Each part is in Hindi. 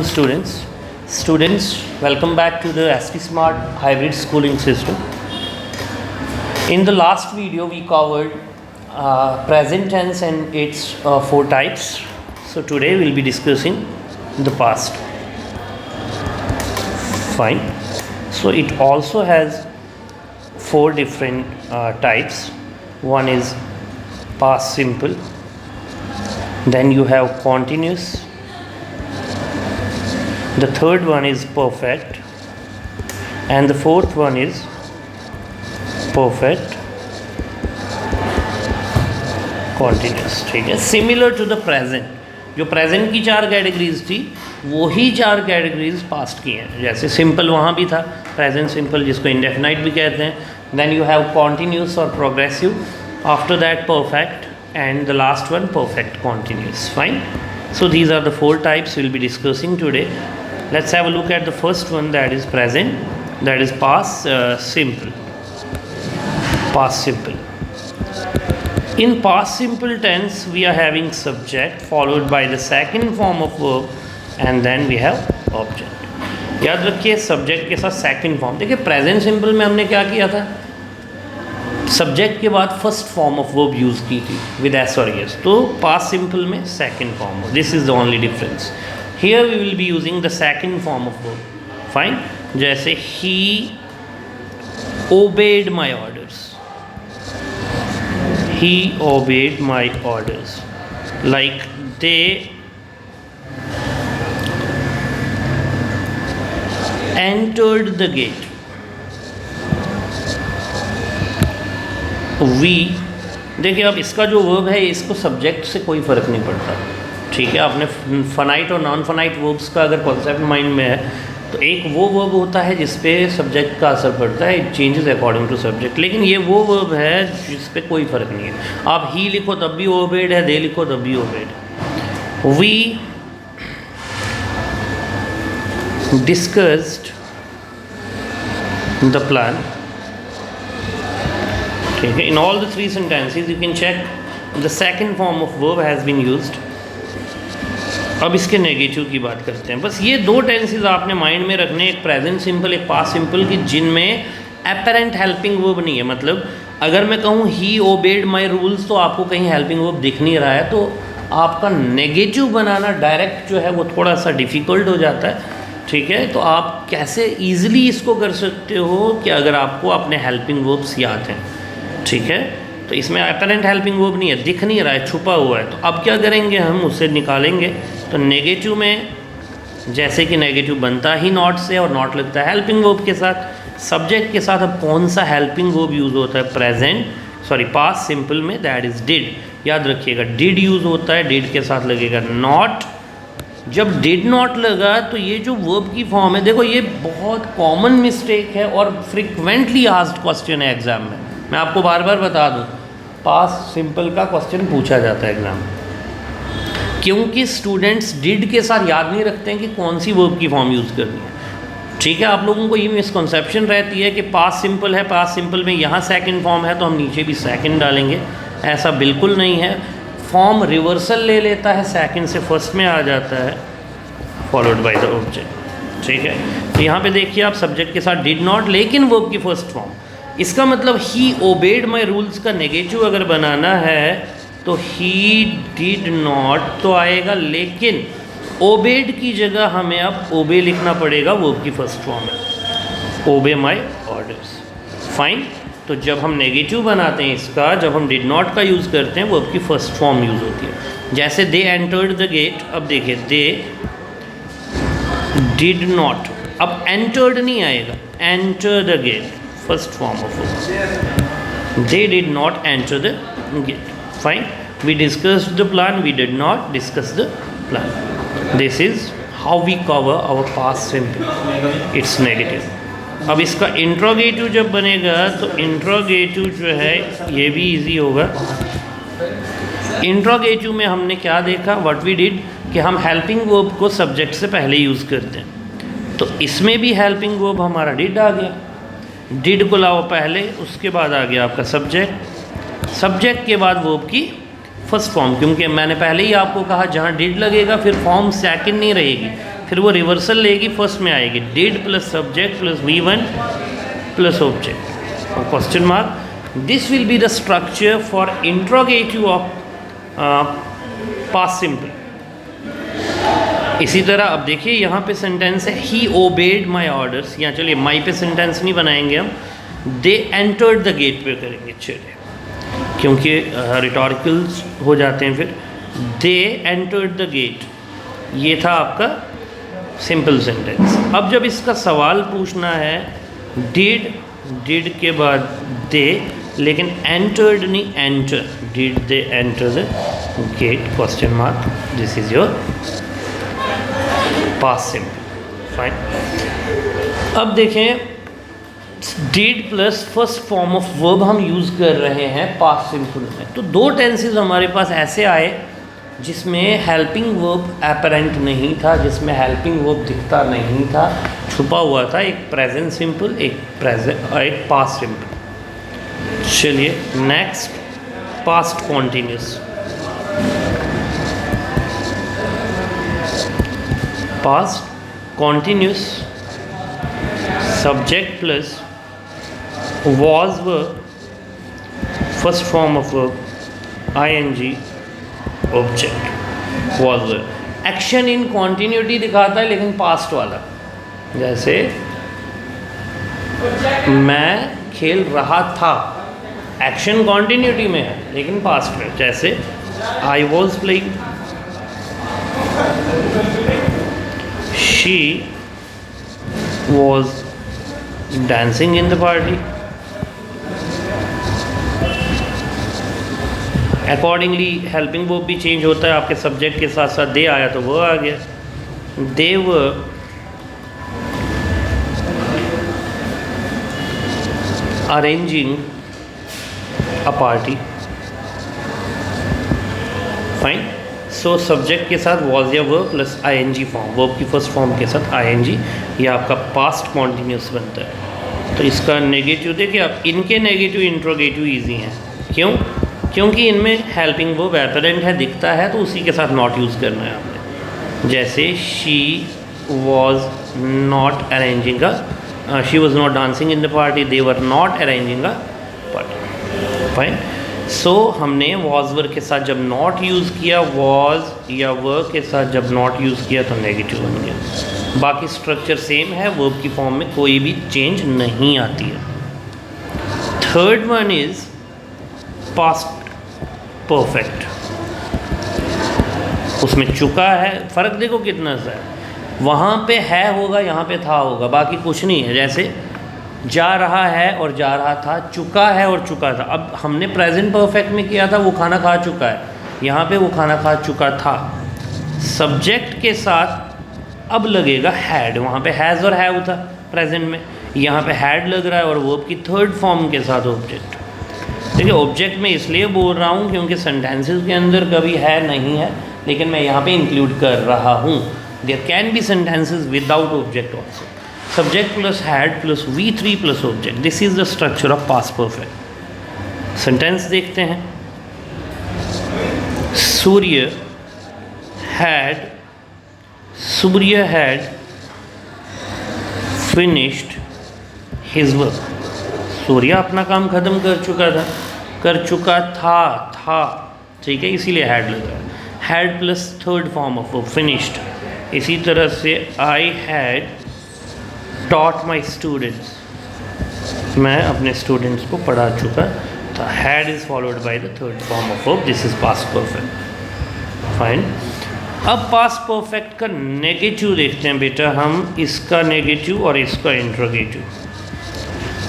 Students, welcome back to the ST Smart hybrid schooling system. In the last video, we covered present tense and its four types. So today we'll be discussing the past. Fine. So it also has four different types. One is past simple. Then you have continuous. The third one is perfect, and the fourth one is perfect continuous. ठीक है, सिमिलर टू द प्रेजेंट. जो प्रेजेंट की चार कैटेगरीज थी वही चार कैटेगरीज पास्ट की हैं. जैसे सिंपल वहाँ भी था, प्रेजेंट सिंपल जिसको इंडेफिनाइट भी कहते हैं. देन यू हैव कॉन्टीन्यूस और progressive. After that perfect, and the last one perfect continuous. Fine. So these are the four types we'll be discussing today. Let's have a look at the first one, that is present, that is past simple. Past simple. In past simple tense we are having subject followed by the second form of verb and then we have object. याद रखिए सब्जेक्ट के साथ सेकंड फॉर्म. देखिए प्रेजेंट सिंपल में हमने क्या किया था, सब्जेक्ट के बाद first form of verb use की थी विद एस और एस. तो पास्ट सिंपल में second form. This is the only difference. Here we will be using the second form of verb. Fine. जैसे he obeyed my orders. He obeyed my orders. Like they entered the gate. We, देखिए अब इसका जो वर्ब है इसको सब्जेक्ट से कोई फ़र्क नहीं पड़ता. ठीक है, आपने फनाइट और नॉन फनाइट वर्ब्स का अगर कॉन्सेप्ट माइंड में है तो एक वो वर्ब होता है जिस पे सब्जेक्ट का असर पड़ता है, it changes according to subject. लेकिन ये वो वर्ब है जिस पे कोई फ़र्क नहीं है. आप ही लिखो तब भी ओबेड है, दे लिखो तब भी obeyed. We discussed the plan. ठीक है, in all the three sentences you can check the second form of verb has been used. अब इसके नेगेटिव की बात करते हैं. बस ये दो टेंसेस आपने माइंड में रखने, एक प्रेजेंट सिंपल एक पास्ट सिंपल की, जिनमें एपरेंट हेल्पिंग वर्ब नहीं है. मतलब अगर मैं कहूँ ही ओबेड माई रूल्स तो आपको कहीं हेल्पिंग वर्ब दिख नहीं रहा है, तो आपका नेगेटिव बनाना डायरेक्ट जो है वो थोड़ा सा डिफ़िकल्ट हो जाता है. ठीक है, तो आप कैसे ईजिली इसको कर सकते हो कि अगर आपको अपने हेल्पिंग वर्ब्स याद हैं. ठीक है, तो इसमें अपरेंट हेल्पिंग वर्ब नहीं है, दिख नहीं रहा है, छुपा हुआ है. तो अब क्या करेंगे, हम उसे निकालेंगे. तो नेगेटिव में जैसे कि नेगेटिव बनता ही नॉट से और नॉट लगता है हेल्पिंग वर्ब के साथ. सब्जेक्ट के साथ अब कौन सा हेल्पिंग वर्ब यूज़ होता है पास्ट सिंपल में, दैट इज़ डिड. याद रखिएगा डिड यूज़ होता है, डिड के साथ लगेगा नॉट. जब डिड नॉट लगा तो ये जो वर्ब की फॉर्म है, देखो ये बहुत कॉमन मिस्टेक है और फ्रिक्वेंटली आस्क्ड क्वेश्चन है एग्ज़ाम में. मैं आपको बार बार बता दूं, पास्ट सिंपल का क्वेश्चन पूछा जाता है एग्ज़ाम में, क्योंकि स्टूडेंट्स डिड के साथ याद नहीं रखते हैं कि कौन सी वर्ब की फॉर्म यूज़ करनी है. ठीक है, आप लोगों को ये मिसकंसेप्शन रहती है कि पास्ट सिंपल है, पास्ट सिंपल में यहाँ सेकंड फॉर्म है तो हम नीचे भी सेकंड डालेंगे. ऐसा बिल्कुल नहीं है. फॉर्म रिवर्सल ले लेता है, सेकंड से फर्स्ट में आ जाता है फॉलोड बाय द ऑब्जेक्ट. ठीक है, तो यहाँ पे देखिए आप सब्जेक्ट के साथ डिड नॉट लेकिन वर्ब की फर्स्ट फॉर्म. इसका मतलब ही ओबेड माई रूल्स का नेगेटिव अगर बनाना है तो ही डिड नॉट तो आएगा, लेकिन ओबेड की जगह हमें अब ओबे लिखना पड़ेगा, वर्ब की फर्स्ट फॉर्म है, ओबे माई ऑर्डर्स. फाइन. तो जब हम नेगेटिव बनाते हैं इसका, जब हम डिड नॉट का यूज़ करते हैं, वर्ब की फर्स्ट फॉर्म यूज़ होती है. जैसे दे एंटर्ड द गेट. अब देखिए दे डिड नॉट, अब एंटर्ड नहीं आएगा, enter the gate, first form of verb. They did not enter the gate. Fine. We discussed the plan, we did not discuss the plan. This is how we cover our past simple. It's negative. अब इसका इंट्रोगेटिव जब बनेगा तो इंट्रोगेटिव जो है ये भी इजी होगा. इंट्रोगेटिव में हमने क्या देखा, व्हाट वी डिड, कि हम हेल्पिंग वर्ब को सब्जेक्ट से पहले यूज़ करते हैं. तो इसमें भी हेल्पिंग वर्ब हमारा डिड आ गया. डिड को लाओ पहले, उसके बाद आ गया आपका सब्जेक्ट. सब्जेक्ट के बाद वर्ब की फर्स्ट फॉर्म, क्योंकि मैंने पहले ही आपको कहा जहाँ डिड लगेगा फिर फॉर्म सेकंड नहीं रहेगी, फिर वो रिवर्सल लेगी, फर्स्ट में आएगी did plus subject plus V1 plus object और question mark. This will be the structure for interrogative of past simple. इसी तरह अब देखिए यहाँ पे सेंटेंस है ही ओबेड माई ऑर्डर्स, यहाँ चलिए माई पे सेंटेंस नहीं बनाएंगे हम, दे एंटर्ड द गेट पे करेंगे, चलिए क्योंकि रिटोरिकल्स हो जाते हैं। फिर दे एंटर्ड द गेट, ये था आपका सिंपल सेंटेंस। अब जब इसका सवाल पूछना है डिड के बाद दे, लेकिन एंटर्ड नहीं enter, did they enter the gate question mark, this is your past simple. Fine. अब देखें did plus first form of verb हम यूज़ कर रहे हैं पास्ट सिंपल में। तो दो टेंसेस हमारे पास ऐसे आए जिसमें हेल्पिंग वर्ब एपरेंट नहीं था, जिसमें हेल्पिंग वर्ब दिखता नहीं था, छुपा हुआ था, एक प्रेजेंट सिंपल एक पास्ट सिंपल। चलिए next past continuous. Past continuous subject plus was verb, first form of verb ing object was verb। Action in continuity दिखाता है लेकिन पास्ट वाला, जैसे मैं खेल रहा था, एक्शन कॉन्टिन्यूटी में है लेकिन पास्ट में, जैसे I was playing, she was dancing in the party. Accordingly helping verb भी चेंज होता है, आपके सब्जेक्ट के साथ साथ दे आया तो वो आ गया, they were arranging a party. Fine. So subject के साथ वॉज या verb plus ING form, verb की फर्स्ट फॉर्म के साथ आईएनजी, ये आपका पास्ट कॉन्टिन्यूस बनता है। तो इसका नेगेटिव देखिए आप, इनके नेगेटिव इंट्रोगेटिव इजी हैं, क्यों? क्योंकि इनमें हेल्पिंग वर्ब एपरेंट है, दिखता है, तो उसी के साथ नॉट यूज़ करना है आपने। जैसे she was not arranging she was not dancing in the party, they were not arranging a party. Fine. So हमने वॉज वर्ब के साथ जब नॉट यूज़ किया, वॉज या वर्ब के साथ जब नॉट यूज़ किया तो नेगेटिव बन गया। बाकी स्ट्रक्चर सेम है, वर्ब की फॉर्म में कोई भी चेंज नहीं आती है। Third one is past perfect, उसमें चुका है, फ़र्क देखो कितना सा है, वहाँ पे है होगा, यहाँ पे था होगा, बाकी कुछ नहीं है। जैसे जा रहा है और जा रहा था, चुका है और चुका था। अब हमने प्रेजेंट परफेक्ट में किया था वो खाना खा चुका है, यहाँ पे वो खाना खा चुका था। सब्जेक्ट के साथ अब लगेगा हैड, वहाँ पे हैज़ और हैव था प्रेजेंट में, यहाँ पे हैड लग रहा है और वर्ब की थर्ड फॉर्म के साथ ऑब्जेक्ट। देखिए ऑब्जेक्ट में इसलिए बोल रहा हूँ क्योंकि सेंटेंसेस के अंदर कभी है नहीं है, लेकिन मैं यहाँ पे इंक्लूड कर रहा हूँ। There can be sentences without object also. Subject plus had plus V3 plus object, this is the structure of past perfect. Sentence देखते हैं। Surya had finished his work. Surya अपना काम ख़त्म कर चुका था, ठीक है, इसीलिए हैड लगा। Had plus third form of verb finished. इसी तरह से I had taught my students, मैं अपने स्टूडेंट्स को पढ़ा चुका था। Had is followed by the third form of verb, this is past perfect. Fine. अब पास्ट परफेक्ट का नेगेटिव देखते हैं बेटा हम, इसका नेगेटिव और इसका interrogative.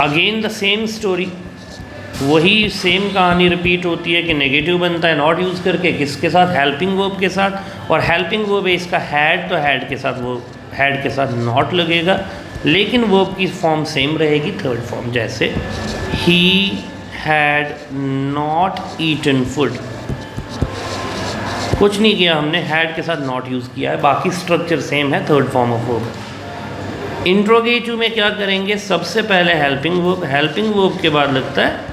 Again the same story, वही सेम कहानी रिपीट होती है कि नेगेटिव बनता है नॉट यूज़ करके, किसके साथ? हेल्पिंग वर्ब के साथ। और हेल्पिंग वर्ब है इसका हैड, तो हैड के साथ वो हैड के साथ नॉट लगेगा, लेकिन वर्ब की फॉर्म सेम रहेगी, थर्ड फॉर्म। जैसे ही हैड नॉट ईटन फूड, कुछ नहीं किया हमने, हैड के साथ नॉट यूज़ किया है, बाकी स्ट्रक्चर सेम है, third form of verb. Interrogative में क्या करेंगे? सबसे पहले हेल्पिंग वर्ब के बाद लगता है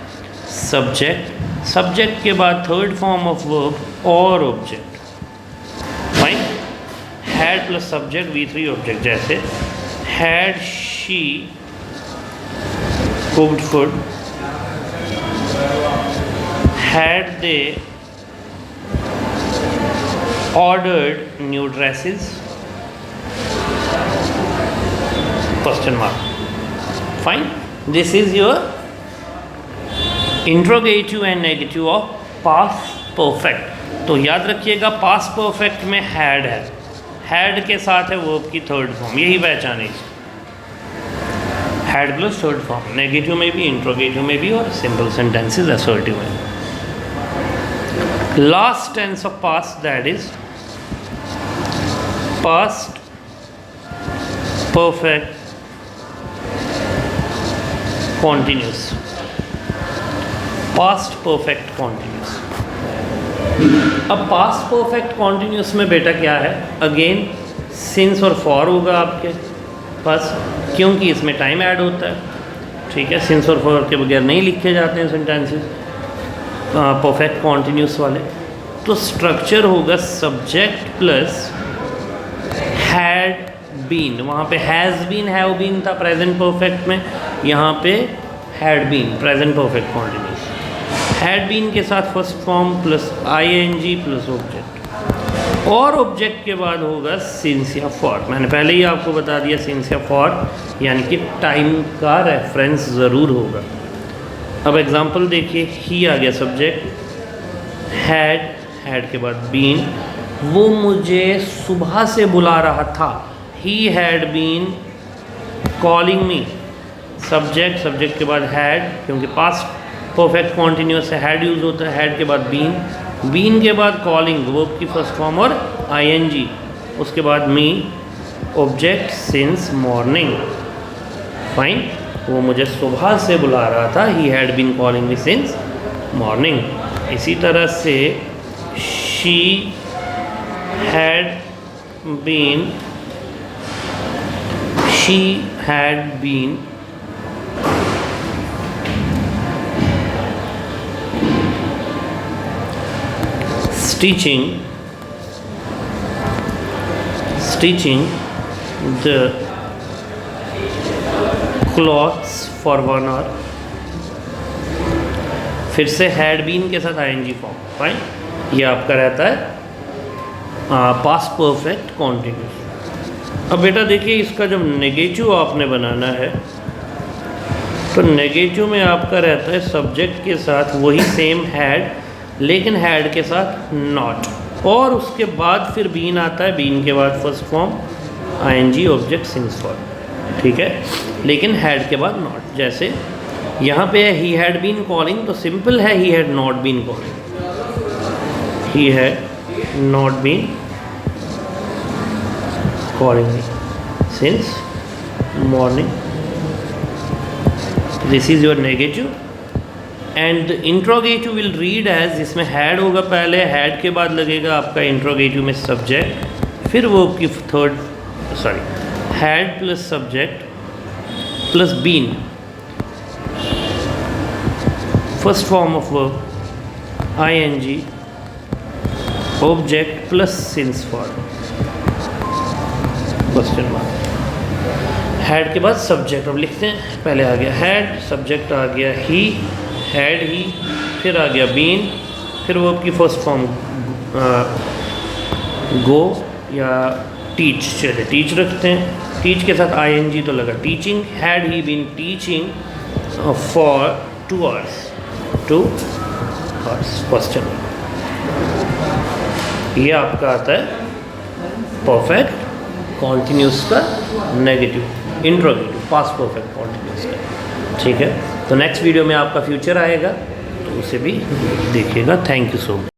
सब्जेक्ट के बाद थर्ड फॉर्म ऑफ वर्ब और object. Fine. Had plus subject V3 object, जैसे had she cooked food, had they ordered new dresses, question mark. Fine, this is your interrogative and negative of past perfect. तो याद रखिएगा पास्ट परफेक्ट में हैड है, हैड के साथ है वर्ब की थर्ड फॉर्म, यही पहचाने. Had plus third form, negative में भी, इंट्रोगेटिव में भी, और सिंपल सेंटेंसेस असर्टिव में. Last tense of past, that is past perfect continuous. Past perfect continuous. अब पास्ट परफेक्ट कॉन्टिन्यूस में बेटा क्या है, अगेन सिंस और फॉर होगा आपके पास, क्योंकि इसमें टाइम ऐड होता है. ठीक है, सिंस और फॉर के बगैर नहीं लिखे जाते हैं सेंटेंसेस परफेक्ट कॉन्टिन्यूस वाले. तो स्ट्रक्चर होगा सब्जेक्ट प्लस हैड बीन. वहाँ पे हैज़ बीन, हैव बीन था प्रेजेंट परफेक्ट में, यहाँ पे had been present perfect continuous. Had been के साथ first form plus ING plus object, और ऑब्जेक्ट के बाद होगा सिंस या फॉर. मैंने पहले ही आपको बता दिया सिंस या फॉर यानी कि टाइम का रेफरेंस ज़रूर होगा. अब एग्जांपल देखिए, ही आ गया सब्जेक्ट, हैड के बाद बीन, वो मुझे सुबह से बुला रहा था. He had been calling me. Subject के बाद हैड, क्योंकि पास्ट परफेक्ट कॉन्टिन्यूस से हैड यूज़ होता है. हैड के बाद बीन के बाद कॉलिंग वर्ब की फर्स्ट फॉर्म और आईएनजी, उसके बाद me, object since morning. Fine, वो मुझे सुबह से बुला रहा था. He had been calling me since morning. इसी तरह से she had been stitching the clothes for 1 hour. फिर से हैड बीन के साथ आईएनजी फॉर्म. फाइन, ये आपका रहता है पास्ट परफेक्ट कॉन्टिन्यूस. अब बेटा देखिए, इसका जब नेगेटिव आपने बनाना है तो नेगेटिव में आपका रहता है सब्जेक्ट के साथ वही सेम हैड, लेकिन हैड के साथ नॉट, और उसके बाद फिर बीन आता है. बीन के बाद first form ING object since for. ठीक है, लेकिन हैड के बाद नॉट. जैसे यहाँ पे है ही हैड बीन कॉलिंग, तो सिंपल है he had not been calling. He had not been calling me since morning. This is your negative. And interrogative will read as, इसमें हैड होगा पहले, हैड के बाद लगेगा आपका इंट्रोगेटिव में सब्जेक्ट, फिर वो की had plus subject plus been, first form of verb ING, object plus since for, question mark. Had के बाद सब्जेक्ट. अब लिखते हैं, पहले आ गया हैड, सब्जेक्ट आ गया ही, हैड ही, फिर आ गया बीन, फिर वर्ब की फर्स्ट फॉर्म गो या टीच. चलिए टीच रखते हैं. टीच के साथ आईएनजी तो लगा teaching. Had he been teaching for 2 hours. Question. ये आपका आता है परफेक्ट कॉन्टिन्यूस का negative, interrogative, past perfect continuous का. ठीक है, तो नेक्स्ट वीडियो में आपका फ्यूचर आएगा, तो उसे भी देखिएगा. Thank you so much.